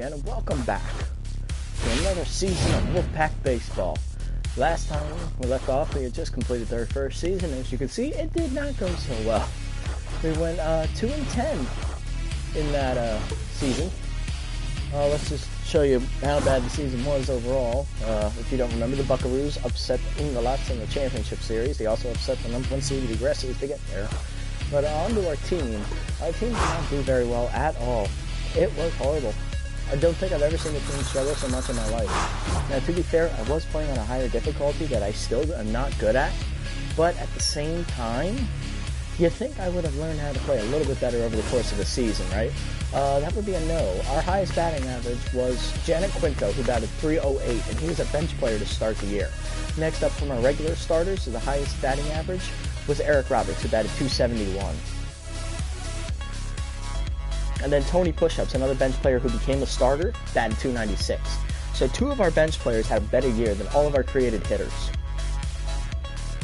again, and welcome back to another season of Wolfpack Baseball. Last time we left off, we had just completed our first season. As you can see, it did not go so well. We went 2-10 in that season. Let's just show you how bad the season was overall. If you don't remember, the Buckaroos upset the Ingolats in the championship series. They also upset the number 1 seed, the Aggressives, to get there. But on to our team. Our team did not do very well at all. It was horrible. I don't think I've ever seen a team struggle so much in my life. Now, to be fair, I was playing on a higher difficulty that I still am not good at. But at the same time, you think I would have learned how to play a little bit better over the course of the season, right? That would be a no. Our highest batting average was Janet Quinto, who batted .308, and he was a bench player to start the year. Next up from our regular starters, the highest batting average was Eric Roberts, who batted .271. And then Tony Pushups, another bench player who became a starter, batted .296. So 2 of our bench players had a better year than all of our created hitters.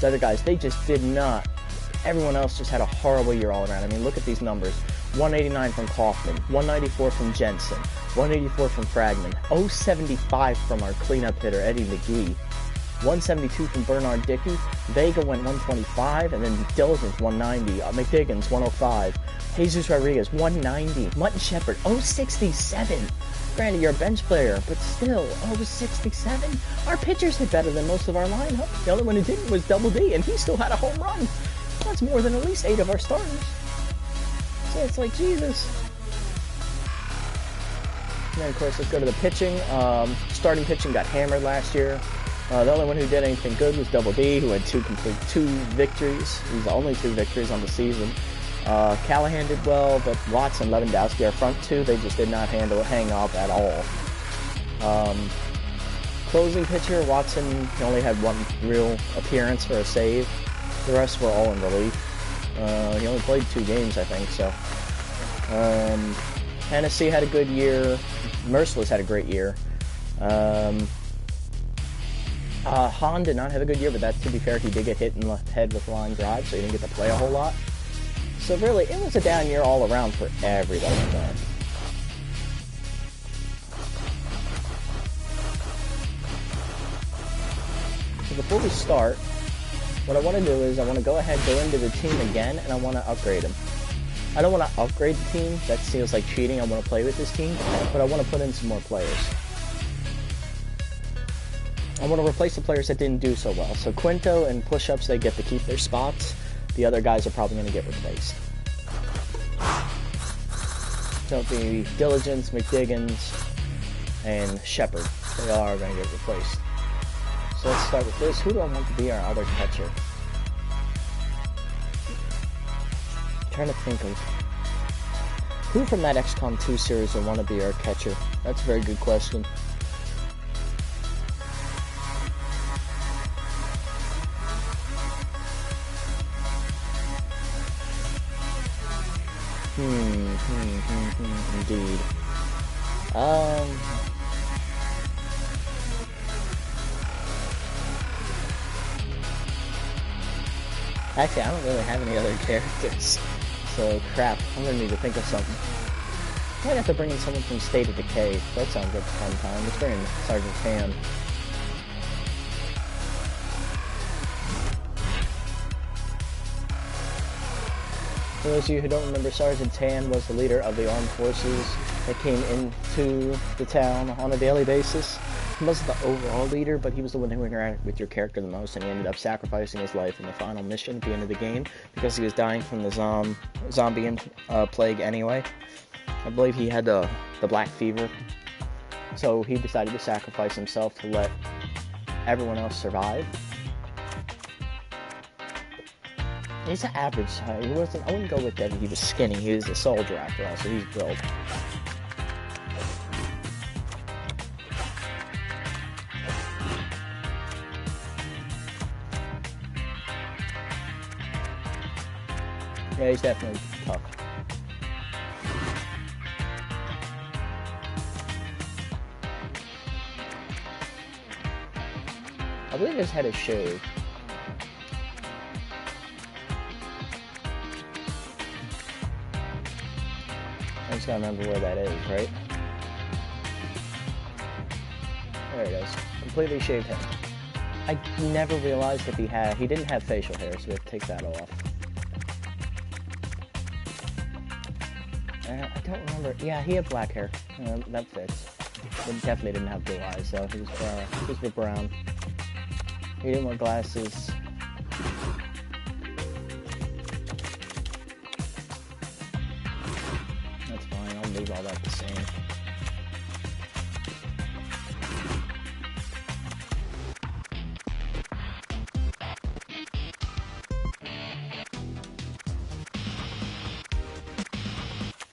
The other guys, they just did not. Everyone else just had a horrible year all around. I mean, look at these numbers. 189 from Kaufman, 194 from Jensen, 184 from Fragman, 075 from our cleanup hitter, Eddie McGee, 172 from Bernard Dickey, Vega went 125, and then Diligence 190, McDiggins 105, Jesus Rodriguez 190, Mutton Shepard 067. Granted, you're a bench player, but still, 067? Our pitchers hit better than most of our lineup. The only one who didn't was Double D, and he still had a home run. That's more than at least 8 of our starters. So it's like, Jesus. And then, of course, let's go to the pitching. Starting pitching got hammered last year. The only one who did anything good was Double D, who had 2 victories. He's the only 2 victories on the season. Callahan did well, but Watson, Lewandowski, our front 2, they just did not hang up at all. Closing pitcher, Watson only had 1 real appearance for a save. The rest were all in relief. He only played 2 games, I think, so. Hennessy had a good year. Merciless had a great year. Hahn did not have a good year, but that, to be fair, he did get hit in the head with a line drive, so he didn't get to play a whole lot. So really, it was a down year all around for everybody. So before we start, what I want to do is I want to go into the team again, and I want to upgrade him. I don't want to upgrade the team. That feels like cheating. I want to play with this team, but I want to put in some more players. I want to replace the players that didn't do so well. So Quinto and Pushups, they get to keep their spots. The other guys are probably going to get replaced. So it'll be Diligence, McDiggins, and Shepard. They all are going to get replaced. So let's start with this. Who do I want to be our other catcher? I'm trying to think of who from that XCOM 2 series would want to be our catcher. That's a very good question. Indeed. Actually, I don't really have any other characters, so crap, I'm gonna need to think of something. Might have to bring in someone from State of Decay. That sounds like a fun time. Let's bring in Sergeant Tan. For those of you who don't remember, Sergeant Tan was the leader of the armed forces that came into the town on a daily basis. He wasn't the overall leader, but he was the one who interacted with your character the most, and he ended up sacrificing his life in the final mission at the end of the game because he was dying from the zombie plague anyway. I believe he had the black fever, so he decided to sacrifice himself to let everyone else survive. He's an average size. I wouldn't go with that. He was skinny. He was a soldier after all, so he's built. Yeah, he's definitely tough. I believe his head is shaved. I just gotta remember where that is, right? There it is. Completely shaved head. I never realized if he didn't have facial hair, so we have to take that off. I don't remember. Yeah, he had black hair. That fits. But he definitely didn't have blue eyes, so he was brown. He didn't wear glasses. That's fine. I'll leave all that the same.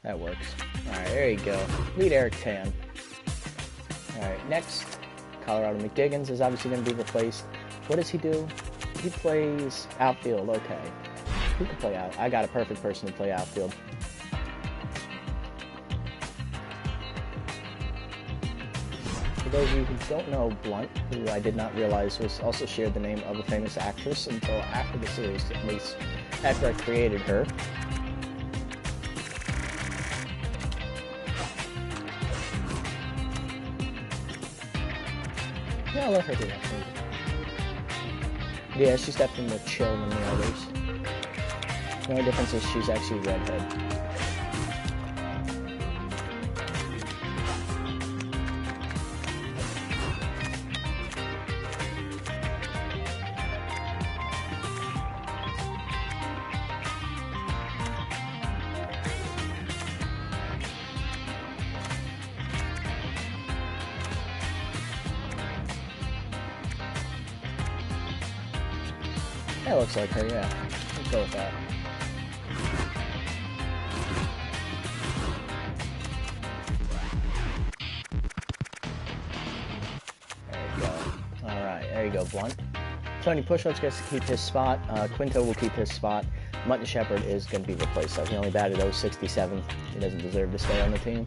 That works. Alright, there you go. Lead Eric Tan. Alright, next, Colorado McDiggins is obviously going to be replaced. What does he do? He plays outfield. Okay. Who can play out? I got a perfect person to play outfield. For those of you who don't know Blunt, who I did not realize was also shared the name of a famous actress until after the series, at least after I created her. Yeah, I'll let her do that. Yeah, she's definitely more chill than the others. The only difference is she's actually a redhead. That looks like her, yeah. Let's go with that. There you go. Alright, there you go, Blunt. Tony Pushnuts gets to keep his spot. Quinto will keep his spot. Mutton Shepard is going to be replaced, so he only batted 067. He doesn't deserve to stay on the team.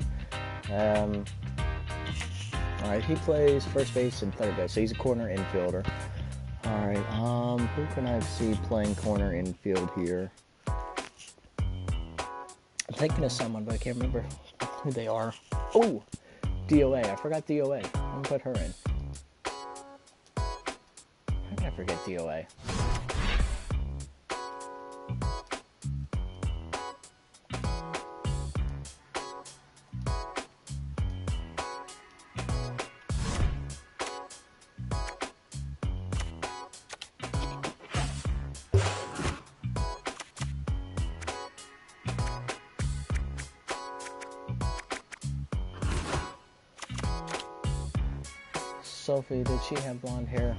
Alright, he plays first base and third base, so he's a corner infielder. Alright, who can I see playing corner infield here? I'm thinking of someone, but I can't remember who they are. Oh! DOA. I forgot DOA. I'm gonna put her in. How did I forget DOA? Sophie, did she have blonde hair?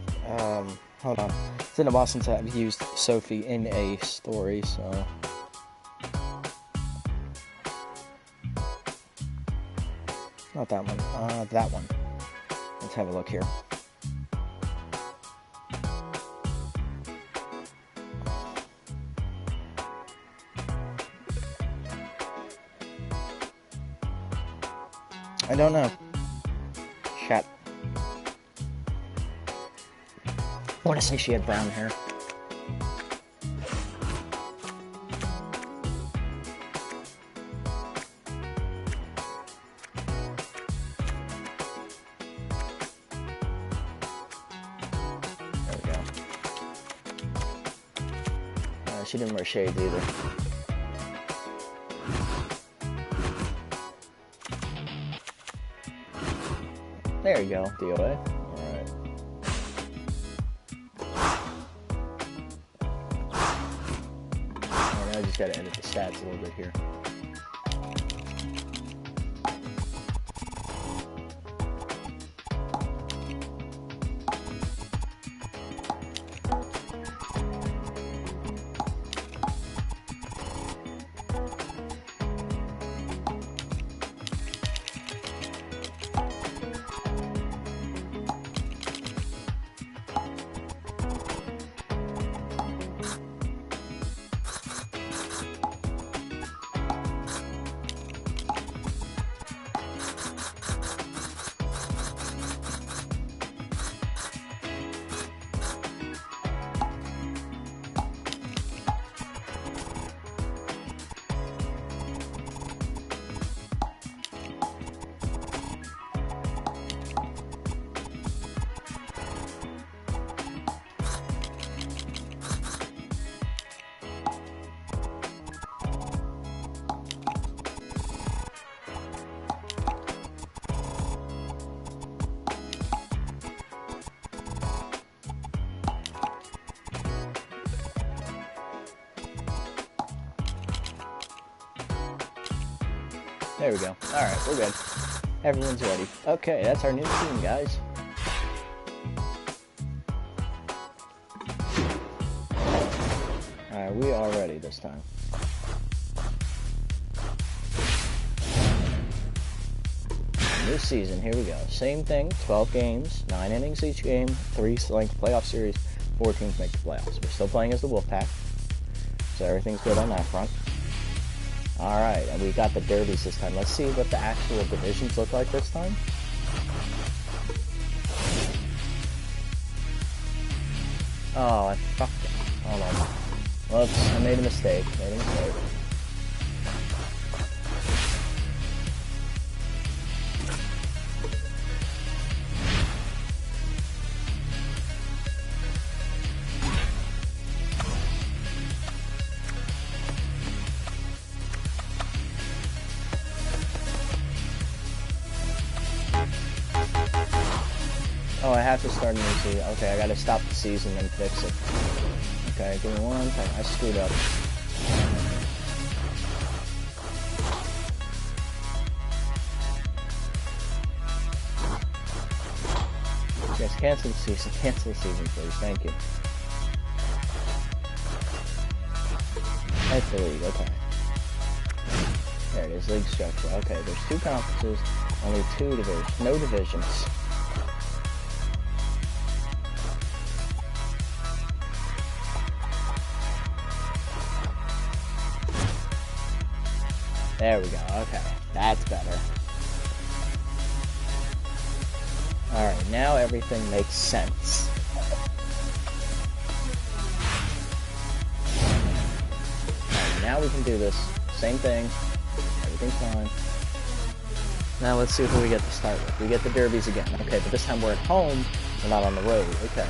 Hold on. It's in the Boston tab. I've used Sophie in a story, so. Not that one. That one. Let's have a look here. I don't know. Chat. I want to say she had brown hair. There we go. She didn't wear shades either. There you go, DOA. I just gotta edit the stats a little bit here. There we go. Alright, we're good. Everyone's ready. Okay, that's our new team, guys. Alright, we are ready this time. New season, here we go. Same thing, 12 games, 9 innings each game, 3 length playoff series, 4 teams make the playoffs. We're still playing as the Wolfpack, so everything's good on that front. Alright, and we got the derbies this time. Let's see what the actual divisions look like this time. Oh, I fucked it. Hold on. Whoops, I made a mistake. Oh, I have to start a new season. Okay, I gotta stop the season and fix it. Okay, give me one second. I screwed up. Yes, cancel the season. Cancel the season, please. Thank you. That's the league. Okay. There it is. League structure. Okay, there's 2 conferences, only 2 divisions. No divisions. There we go, okay. That's better. Alright, now everything makes sense. Alright, now we can do this. Same thing. Everything's fine. Now let's see who we get to start with. We get the derbies again. Okay, but this time we're at home. We're not on the road. Okay.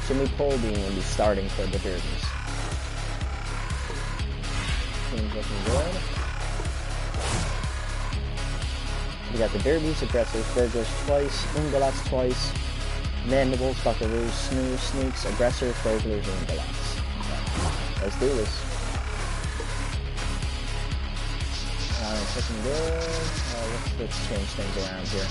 Jimmy Poldean will be starting for the derbies. Team's looking good. We got the derbies, aggressors, burglars twice, ungulats twice, mandibles, buckaroos, snooze, sneaks, aggressors, burglars, and ungulats. Let's do this. Alright, looking good. Let's change things around here.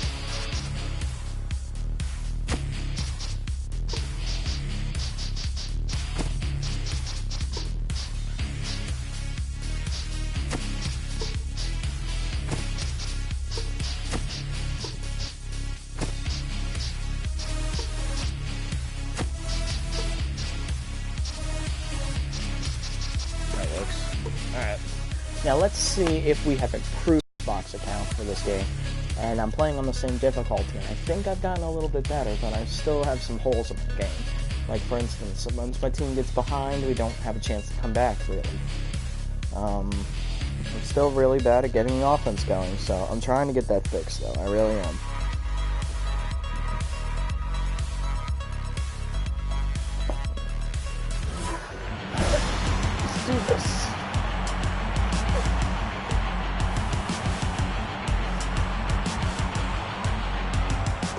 Alright, now let's see if we have improved box account for this game. And I'm playing on the same difficulty, and I think I've gotten a little bit better, but I still have some holes in the game. Like, for instance, once my team gets behind, we don't have a chance to come back, really. I'm still really bad at getting the offense going, so I'm trying to get that fixed, though. I really am. Let's do this.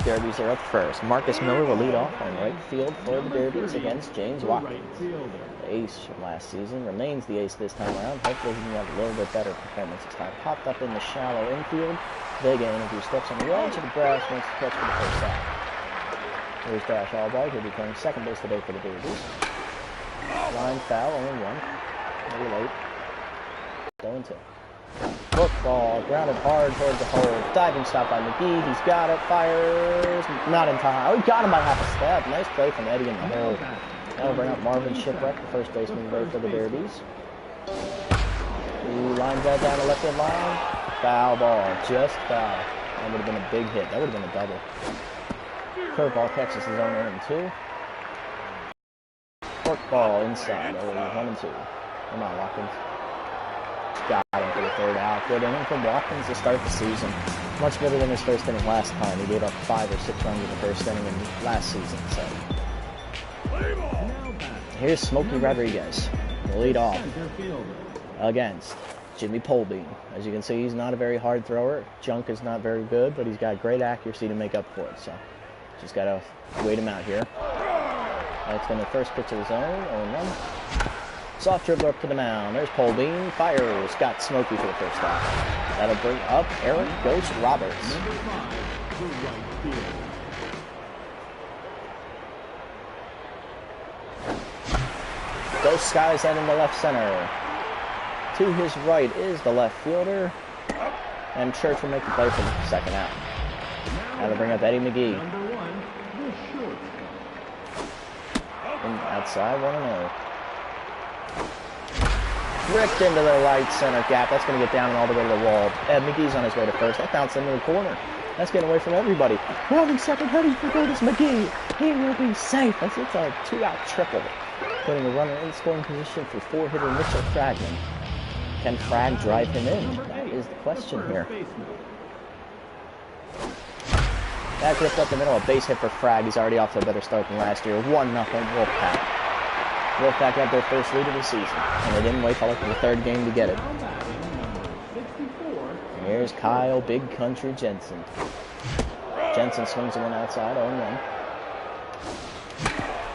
Derbies are up first. Marcus Miller will lead off on right field for the Derbies against James Watkins. The ace from last season remains the ace this time around. Hopefully he can have a little bit better performance this time. Popped up in the shallow infield. Big interview steps on the edge of the grass, makes the catch for the first out. Here's Dash Albright, who'll be playing second base today for the Derbies. Line foul, only one. Maybe late. 0-2. Football, grounded hard towards the hole. Diving stop by McGee. He's got it. Fires. Not in time. Oh, he got him by half a step. Nice play from Eddie in the hole. That'll bring up Marvin Shipwreck, the first baseman there for the Derbies. He lines that down the left field line. Foul ball. Just foul. That would have been a big hit. That would have been a double. Curveball catches his own 0-2. Forkball inside. 1-2. Come on, Watkins. Got him for the third out. Good inning from Watkins to start the season. Much better than his first inning last time. He gave up 5 or 6 runs in the first inning in last season. So here's Smokey Rodriguez. The lead off against Jimmy Poldean. As you can see, he's not a very hard thrower. Junk is not very good, but he's got great accuracy to make up for it. So just got to wait him out here. That's been the first pitch of the zone. 0-1. Soft dribbler up to the mound. There's Pole Bean. Fires. Got Smokey for the first out. That'll bring up Eric Ghost Roberts. Ghost skies that into left center. To his right is the left fielder. And Church will make the play for the second out. That'll bring up Eddie McGee. And outside, 1-0. Ripped into the right center gap. That's going to get down and all the way to the wall. McGee's on his way to first. That bounced into the corner. That's getting away from everybody. Rounding second, heading for Curtis McGee. He will be safe. It's a 2-out triple. Putting a runner in scoring position for 4-hitter Mitchell Fragman. Can Frag drive him in? That is the question here. That ripped up the middle. A base hit for Frag. He's already off to a better start than last year. 1-0 Wolfpack. Wolfpack had their first lead of the season, and they didn't wait till like the third game to get it. Here's Kyle Big Country Jensen. Jensen swings the one outside, 0-1.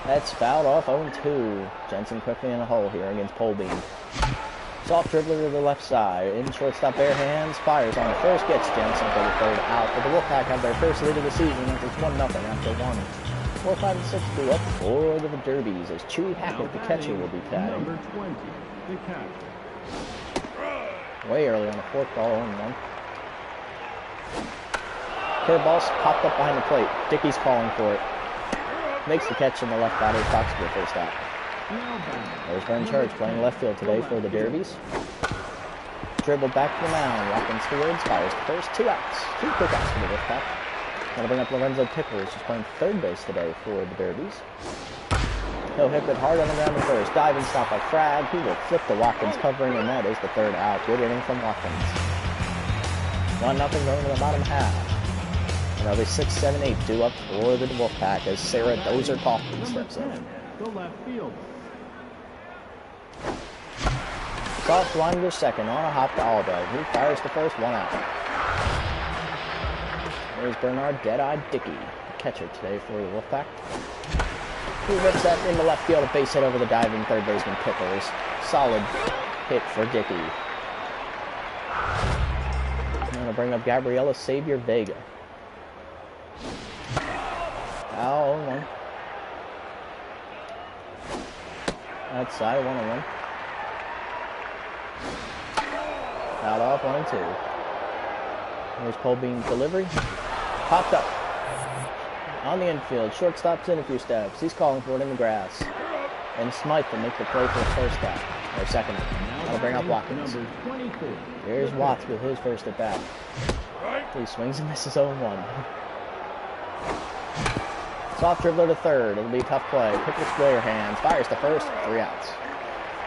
That's fouled off, 0-2. Jensen quickly in a hole here against Pole Bean. Soft dribbler to the left side. In shortstop, bare hands. Fires on the first. Gets Jensen for the third out. But the Wolfpack have their first lead of the season. It's 1-0 after 1. 4, 5, and 6 go up for the Derbies as Chewy Hackett, the catcher, will be batting. Number 20, the catcher. Way early on the fourth ball, 0-1. Curveball's popped up behind the plate. Dickey's calling for it. Makes the catch in the left batter's box for the first out. There's Vern Church playing left field today for the Derbies. Dribbled back to the mound. Watkins fields, fires the first. 2 outs. 2 quick outs for the Wolfpack. Gonna bring up Lorenzo Pickers, who's playing third base today for the Derbies. He'll hit it hard on the ground at first. Diving stop by Frag. He will flip the Watkins covering, and that is the third out. Good inning from Watkins. 1-0 going to the bottom half. Another 6, 7, 8 due up for the Wolfpack as Sarah Dozer Kaufman steps in. The left field. Soft line to second on a hop to Albright. He fires the first, 1 out. There's Bernard Dead-Eyed Dickey, the catcher today for the Wolfpack. He rips that into left field, a base hit over the diving third baseman Pickers. Solid hit for Dickey. I'm going to bring up Gabriela Xavier Vega. Foul, 1-1. Outside, 1-1. Fouled off, 1-2. There's Pole Bean's delivery. Popped up. On the infield. Shortstop's in a few steps. He's calling for it in the grass. And Smythe will make the play for the first out. Or second out. That'll bring up Watkins. Here's Watts with his first at bat. He swings and misses 0-1. Soft dribbler to third. It'll be a tough play. Pickles square hands. Fires the first. 3 outs.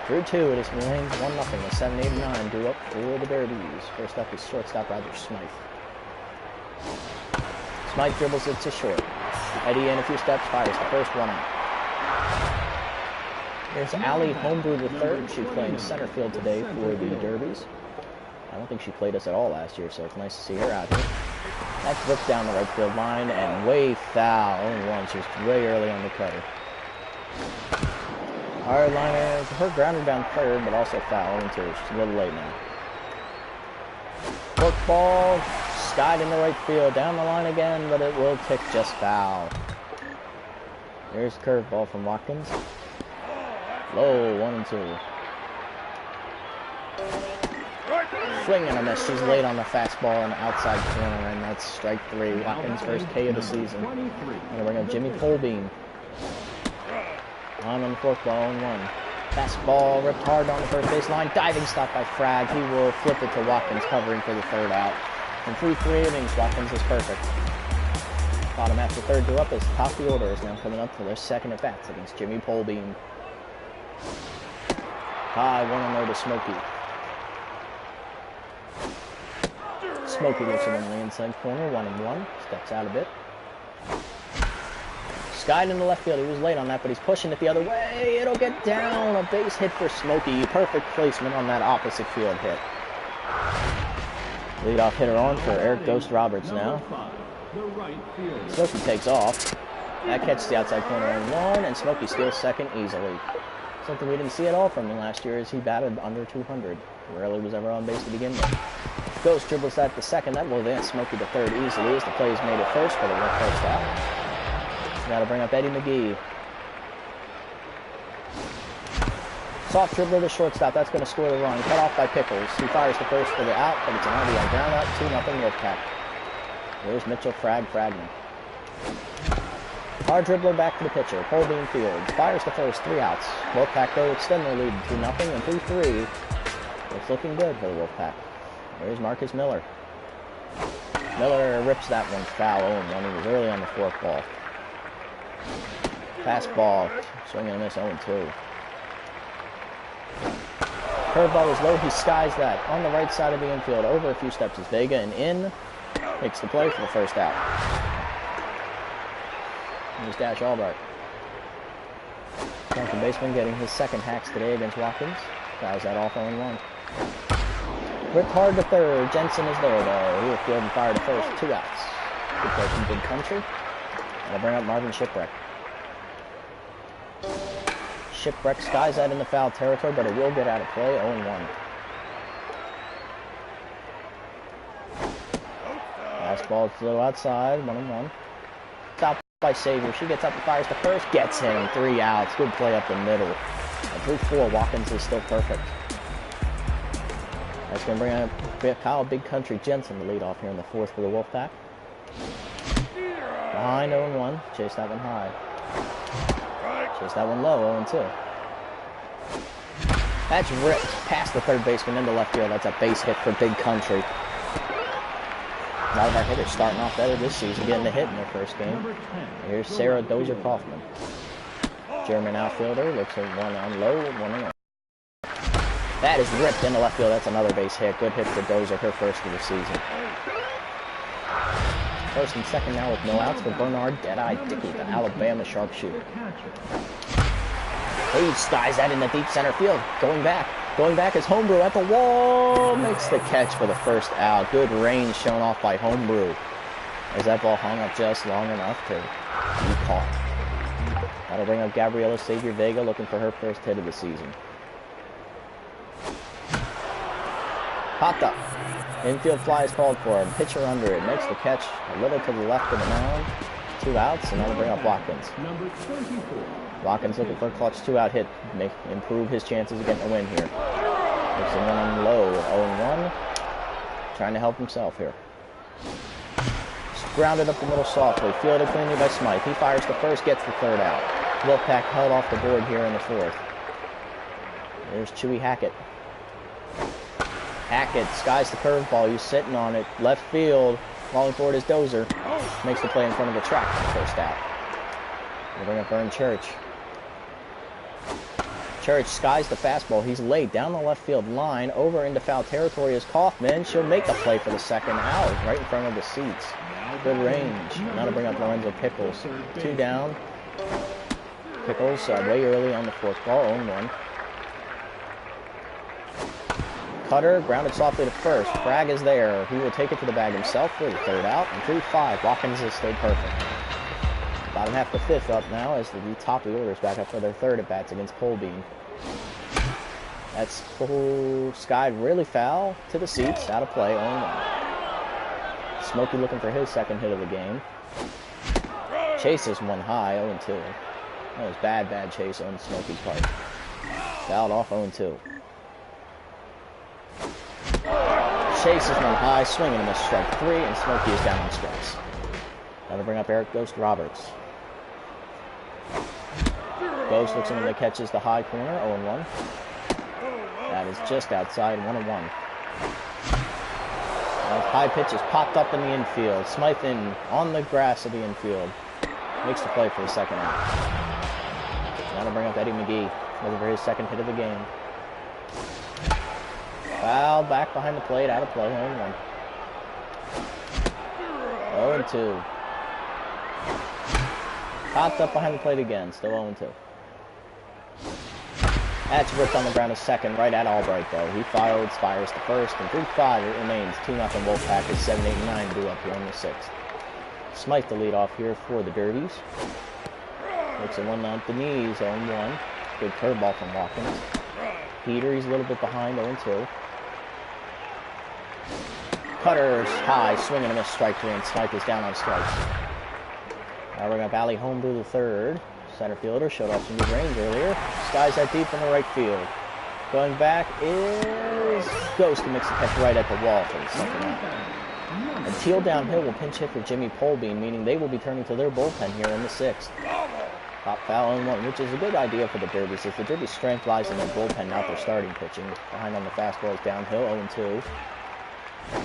Through 2, it is remains 1-0. The 7, 8, and 9 due up for the Derbies. First up is shortstop Roger Smythe. Smythe dribbles it to short. Eddie in a few steps, fires the first, 1 out. Here's Allie Homebrew the third. She's playing center field today for the Derbies. I don't think she played us at all last year, so it's nice to see her out here. That's ripped down the right field line and way foul. 0-1. She's way early on the cutter. Hard liner, her grounder down third, but also foul 0-2. She's a little late now. Fork ball, skied in the right field, down the line again, but it will tick just foul. Here's the curveball from Watkins. Low, 1-2. Swing and a miss. She's late on the fastball in the outside corner, and that's strike 3. Watkins' first K of the season. And we're going to Jimmy Polbean. On the fourth ball, 0-1. Fastball ripped hard on the first base line. Diving stop by Frag. He will flip it to Watkins, covering for the third out. And through 3 innings, Watkins is perfect. Bottom after third due up as top of the order is now coming up for their second at bats against Jimmy Polbean. High 1-0 to Smokey. Smokey looks it in the inside corner, 1-1. Steps out a bit. Skied in the left field. He was late on that, but he's pushing it the other way. It'll get down. A base hit for Smokey. Perfect placement on that opposite field hit. Leadoff hitter on for Eric Ghost Roberts now. Smokey takes off. That catches the outside corner on 1, and Smokey steals second easily. Something we didn't see at all from him last year is he batted under 200. Rarely was ever on base to begin with. Ghost dribbles that to second. That will advance Smokey to third easily as the play's made it first, but it went first out. Got to bring up Eddie McGee. Soft dribbler to shortstop. That's going to score the run. Cut off by Pickles. He fires the first for the out, but it's an RBI ground out. 2-0 Wolfpack. There's Mitchell Fragman. Hard dribbler back to the pitcher. Holbein fields. Fires the first. 3 outs. Wolfpack go extend their lead 2-0 and 3-3. It's looking good for the Wolfpack. There's Marcus Miller. Miller rips that one foul. 0-1. He was early on the fourth ball. Fastball. Swing and a miss. 0-2. Curveball is low. He skies that on the right side of the infield. Over a few steps is Vega and in. Makes the play for the first out. Here's Dash Albright. Second baseman getting his second hacks today against Watkins. Fouls that off 0-1. Ripped hard to third. Jensen is there though. He will field and fire to first. 2 outs. Good play from Big Country. And I'll bring up Marvin Shipwreck. Shipwreck skies that in the foul territory, but it will get out of play. 0-1. Fastball to the outside. 1-1. Top by Savior. She gets up and fires to first. Gets him. 3 outs. Good play up the middle. At 3-4, Watkins is still perfect. That's going to bring up Kyle Big Country Jensen to lead off here in the fourth for the Wolfpack. Behind 0-1. Chase that one high. Chase that one low. 0-2. That's ripped past the third baseman into left field. That's a base hit for Big Country. A lot of our hitters starting off better this season, getting a hit in their first game. Here's Sarah Dozier Kaufman. German outfielder, looks at one on low, 1-0. That is ripped into left field. That's another base hit. Good hit for Dozier, her first of the season. First and second now with no outs for Bernard Deadeye Dickey, the Alabama sharpshooter. He skies that in the deep center field. Going back is Homebrew at the wall. Makes the catch for the first out. Good range shown off by Homebrew. As that ball hung up just long enough to be caught. That'll bring up Gabriela Xavier Vega looking for her first hit of the season. Popped up. Infield fly is called for him. Pitcher under it. Makes the catch a little to the left of the mound. 2 outs, and that'll bring up Watkins. Number 24. Watkins looking for a clutch 2-out hit. Improve his chances of getting a win here. Makes the one on low. 0-1. Trying to help himself here. Grounded up the middle softly. Fielded cleanly by Smythe. He fires the first, gets the third out. Wolfpack held off the board here in the fourth. There's Chewy Hackett. Hackett skies the curveball. He's sitting on it. Left field. Falling forward is Dozier. Makes the play in front of the track for the first out. We'll bring up Vern Church. Church skies the fastball. He's late down the left field line. Over into foul territory is Kaufman. She'll make the play for the second out right in front of the seats. Good range. Now to bring up Lorenzo Pickles. 2 down. Pickles way early on the fourth ball. 0-1. Cutter grounded softly to first. Frag is there. He will take it to the bag himself for the third out. And 3-5. Watkins is still perfect. Bottom half the fifth up now as the top of the order is back up for their third at bats against Polbean. That's full skied really foul to the seats. Out of play. 0-1. Smokey looking for his second hit of the game. Chases one high. 0-2. That was bad chase on Smokey's part. Fouled off. 0-2. Chases one high. Swinging and a miss. Strike 3. And Smokey is down on strikes. Now to bring up Eric Ghost Roberts. Ghost looks in and catches the high corner. 0-1. That is just outside. 1-1. High pitch is popped up in the infield. Smythe in on the grass of the infield. Makes the play for the second out. Now to bring up Eddie McGee. Looking for his second hit of the game. Foul back behind the plate. Out of play. 0-1. 0-2. Popped up behind the plate again. Still 0-2. That's ripped on the ground a second, right at Albright, though. He fires the first, and 3-5. It remains 2-0 Wolfpack as 7, 8, and 9 due up here in the sixth. Smythe the lead off here for the Derbies. Looks at one on the knees, 0-1. Good curveball from Watkins. Peter, he's a little bit behind, 0-2. Cutter's high, swing and a miss, strike 3, and Smythe is down on strikes. Now we're going to Valley home to the third. Center fielder showed off some good range earlier. Skies that deep in the right field. Going back is Ghost, who makes the catch right at the wall for the second out. And Teal downhill will pinch hit for Jimmy Polbean, meaning they will be turning to their bullpen here in the sixth. Pop foul 0-1, which is a good idea for the Derbies, as the Derbies' strength lies in their bullpen, not their starting pitching. Behind on the fastballs downhill, 0-2.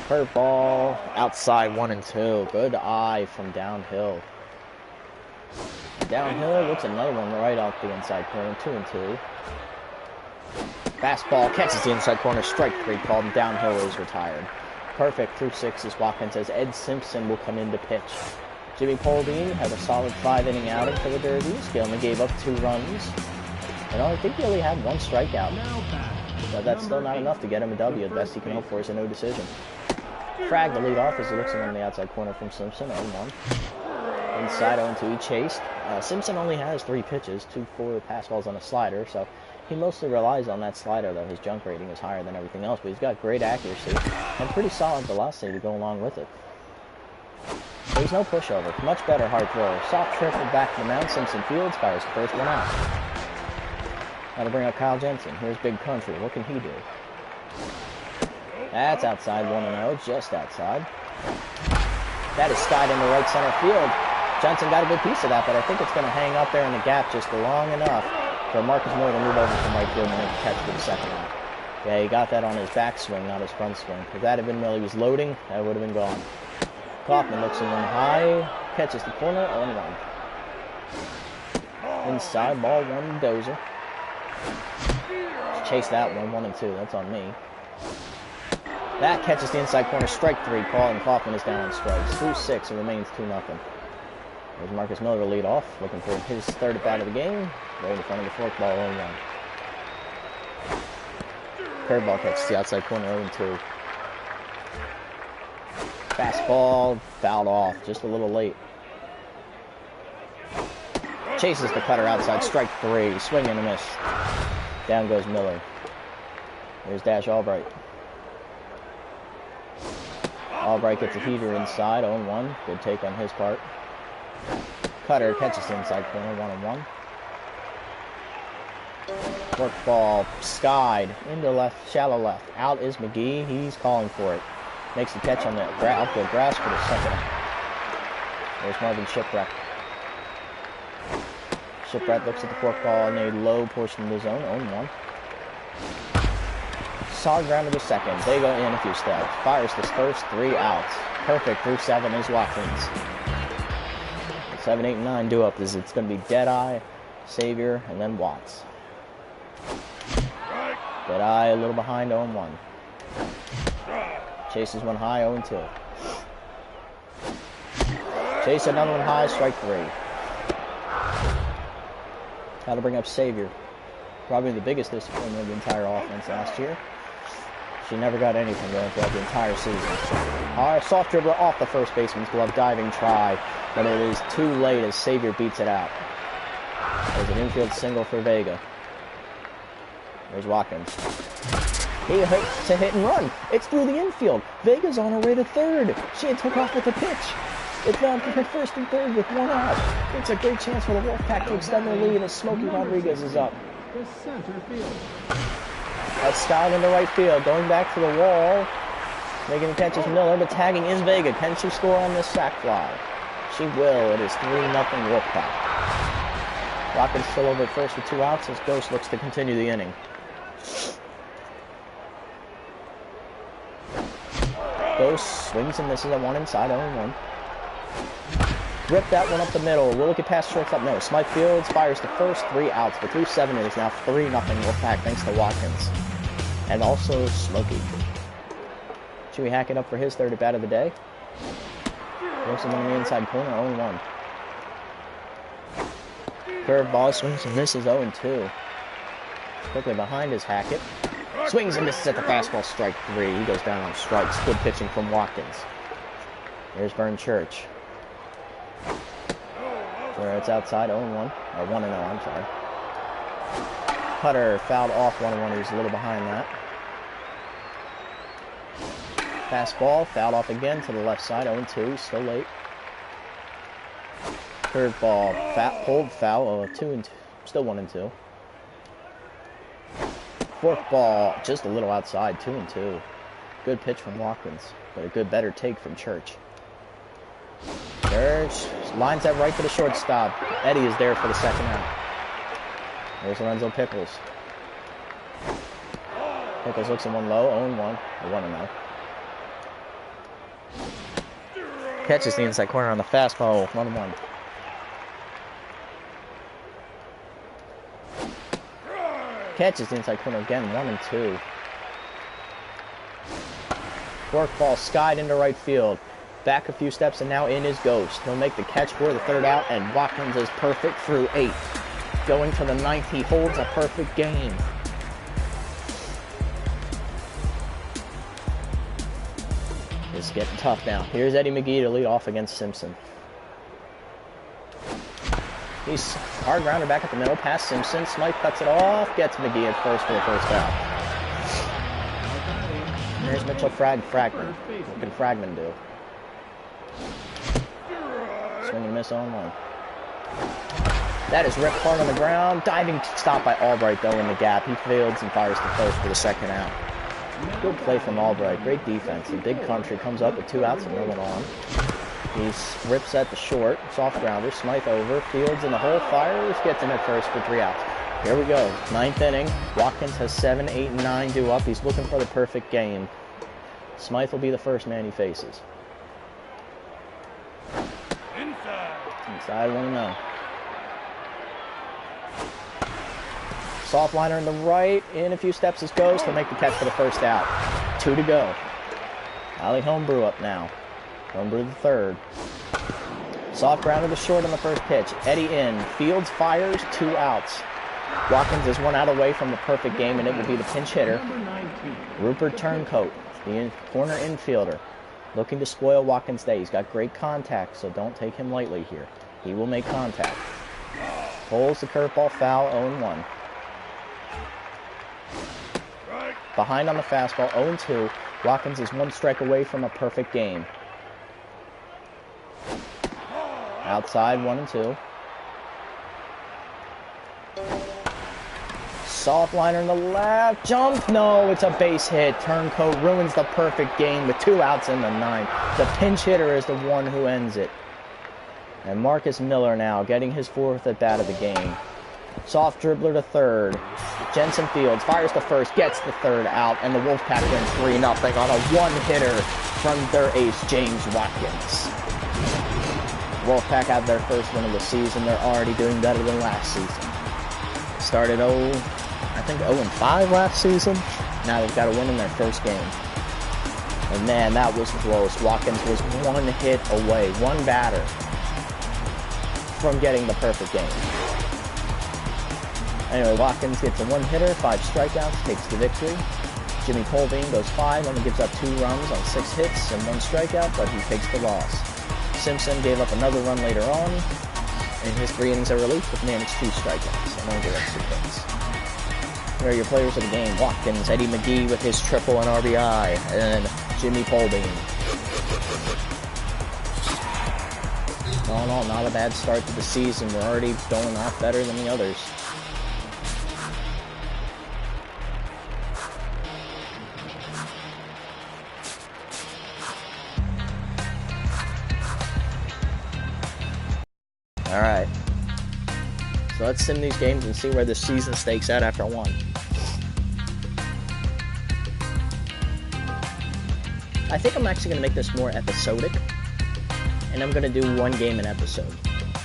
Curveball outside, 1-2. Good eye from downhill. Downhill looks another one right off the inside corner, 2-2. Fastball catches the inside corner, strike 3 called, and downhill is retired. Perfect through 6 as Watkins says Ed Simpson will come in to pitch. Jimmy Polbean had a solid 5-inning outing for the Derbies. He only gave up 2 runs. And I think he only had 1 strikeout. But that's still not enough to get him a W. The best he can hope for is a no decision. Frag the lead off as he looks in on the outside corner from Simpson, 0-1. Inside 0-2, he chased. Simpson only has 3 pitches, 2 4 pass balls on a slider, so he mostly relies on that slider, though his junk rating is higher than everything else, but he's got great accuracy and pretty solid velocity to go along with it. There's no pushover. Much better hard throw. Soft trickle back to the mound. Simpson fields, fires the first one out. Now to bring up Kyle Jensen. Here's Big Country. What can he do? That's outside, 1-0, just outside. That is skied into right center field. Jensen got a good piece of that, but I think it's going to hang up there in the gap just long enough for Marcus Miller to move over from right field and make the catch for the second out. Yeah, he got that on his backswing, not his front swing. If that had been while he was loading, that would have been gone. Kaufman looks in one high, catches the corner, 0-1. Inside, ball 1, Dozer. Chase that one, 1-2, that's on me. That catches the inside corner, strike 3 call, and Kaufman is down on strikes. Through 6, it remains 2-0. There's Marcus Miller to lead off, looking for his third at bat of the game, right in front of the fourth ball, 0-1. Curveball catches the outside corner, 0-2. Fastball, fouled off, just a little late. Chases the cutter outside, strike 3, swing and a miss. Down goes Miller. There's Dash Albright. Albright gets a heater inside, 0-1. Good take on his part. Cutter catches the inside corner, 1-1. Work ball, skied, into left, shallow left. Out is McGee, he's calling for it. Makes the catch on the outfield grass for the second out. There's Marvin Shipwreck. Shipwreck looks at the fork ball in a low portion of the zone, 0-1. Solid ground to the second. They go in a few steps. Fires the first 3 outs. Perfect through 7 is Watkins. 7, 8, and 9 do up. It's going to be Deadeye, Savior, and then Watts. Deadeye a little behind, 0-1. Chases one high, 0-2. Chase another one high, strike 3. How to bring up Savior. Probably the biggest disappointment of the entire offense last year. She never got anything going throughout the entire season. Soft dribbler off the first baseman's glove, diving try, but it is too late as Savior beats it out. There's an infield single for Vega. There's Watkins. He hits a hit and run. It's through the infield. Vega's on her way to third. She had took off with the pitch. It's now to first and third with 1 out. It's a great chance for the Wolfpack to extend their lead as Smokey Rodriguez is up. The center field. That's skied into right field. Going back to the wall. Making the catch is Miller, but tagging is Vega. Can she score on this sac fly? She will. It is 3-0 Wolfpack. Watkins still over at first with 2 outs as Ghost looks to continue the inning. Ghost swings and misses at 1 inside, 0-1. Rip that one up the middle. Will it get past shortstop? No. Smythe fields, fires the first 3 outs, but through 7 it is now 3-0 Wolfpack thanks to Watkins. And also Smokey. Chewy Hackett up for his third at bat of the day. Looks him on the inside corner, 0-1. Curveball swings and misses, 0-2. Quickly behind is Hackett. Swings and misses at the fastball, strike 3. He goes down on strikes. Good pitching from Watkins. There's Vern Church. Where it's outside, 0-1. Or 1-0, I'm sorry. Cutter fouled off 1-1. He was a little behind that. Fastball, fouled off again to the left side, 0-2, he's still late. Curveball, pulled foul, 2-2, still 1-2. Forkball, just a little outside, 2-2. Good pitch from Watkins, but a better take from Church. Church lines that right to the shortstop. Eddie is there for the second out. There's Lorenzo Pickles. Pickles looks at one low, 0-1, or 1-0. Catches the inside corner on the fastball, 1-1. Catches the inside corner again, 1-2. Forkball skied into right field. Back a few steps and now in is Ghost. He'll make the catch for the third out, and Watkins is perfect through 8. Going to the 9th, he holds a perfect game. It's getting tough now. Here's Eddie McGee to lead off against Simpson. He's hard grounder back at the middle, past Simpson. Smythe cuts it off, gets McGee at first for the first out. There's Mitchell Fragman. What can Fragman do? Swing and miss 0-1. That is ripped hard on the ground. Diving stop by Albright, though, in the gap. He fields and fires to first for the second out. Good play from Albright. Great defense. The big country comes up with 2 outs and no one on. He rips at the short. Soft grounder. Smythe over. Fields in the hole. Fires. Gets him at first for 3 outs. Here we go. 9th inning. Watkins has 7, 8, and 9 due up. He's looking for the perfect game. Smythe will be the first man he faces. Inside 1-0. Soft liner in the right. In a few steps is Ghost. He'll make the catch for the first out. 2 to go. Ali Homebrew up now. Homebrew the third. Soft grounder to short on the first pitch. Eddie in. Fields fires. 2 outs. Watkins is 1 out away from the perfect game, and it will be the pinch hitter, Rupert Turncoat, the corner infielder, looking to spoil Watkins' day. He's got great contact, so don't take him lightly here. He will make contact. Pulls the curveball foul, 0-1. Behind on the fastball, 0-2. Watkins is 1 strike away from a perfect game. Outside, 1-2. Soft liner in the left. Jump. No, it's a base hit. Turncoat ruins the perfect game with 2 outs in the 9th. The pinch hitter is the one who ends it. And Marcus Miller now getting his 4th at bat of the game. Soft dribbler to third. Jensen Fields fires to first, gets the 3rd out, and the Wolfpack wins 3-0 on a 1-hitter from their ace, James Watkins. Wolfpack had their first win of the season. They're already doing better than last season. Started 0-5 last season. Now they've got a win in their first game. And man, that was close. Watkins was 1 hit away, 1 batter from getting the perfect game. Anyway, Watkins gets a 1-hitter, 5 strikeouts, takes the victory. Jimmy Polveen goes 5, only gives up 2 runs on 6 hits and 1 strikeout, but he takes the loss. Simpson gave up another run later on. In his 3 innings of relief, but managed 2 strikeouts and only gave up 2 hits. Here are your players of the game. Watkins, Eddie McGee with his triple and RBI, and Jimmy Polveen. All in all, not a bad start to the season. We're already going off better than the others. Alright, so let's sim these games and see where the season stakes out after 1. I think I'm actually going to make this more episodic, and I'm going to do 1 game an episode,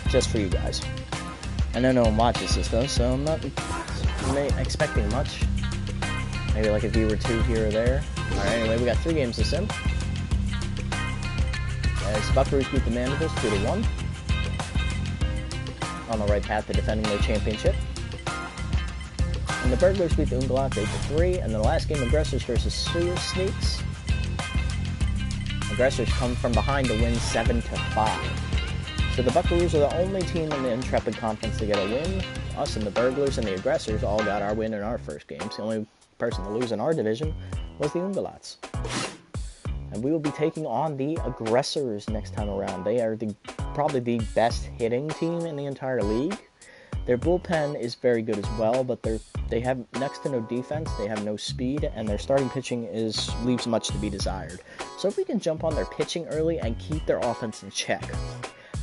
just for you guys. I know no one watches this though, so I'm not expecting much. Maybe like a view or 2 here or there. Alright, anyway, we got 3 games to sim. As Buckaroos beat the Mandibles 2-1. On the right path to defending their championship. And the Burglars beat the Ungalots 8-3, and the last game, Aggressors versus Sewer Sneaks. Aggressors come from behind to win 7-5. So the Buckaroos are the only team in the Intrepid Conference to get a win, Us and the Burglars and the Aggressors all got our win in our first games. The only person to lose in our division was the Umbalats. And we will be taking on the Aggressors next time around. They are probably the best hitting team in the entire league. Their bullpen is very good as well, but they have next to no defense, they have no speed, and their starting pitching leaves much to be desired. So if we can jump on their pitching early and keep their offense in check,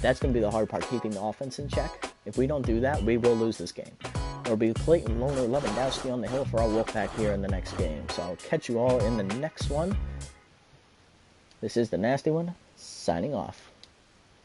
that's going to be the hard part, keeping the offense in check. If we don't do that, we will lose this game. It'll be Clayton, Loner, Lewandowski on the hill for our Wolfpack here in the next game. So I'll catch you all in the next one. This is the Nasty One, signing off.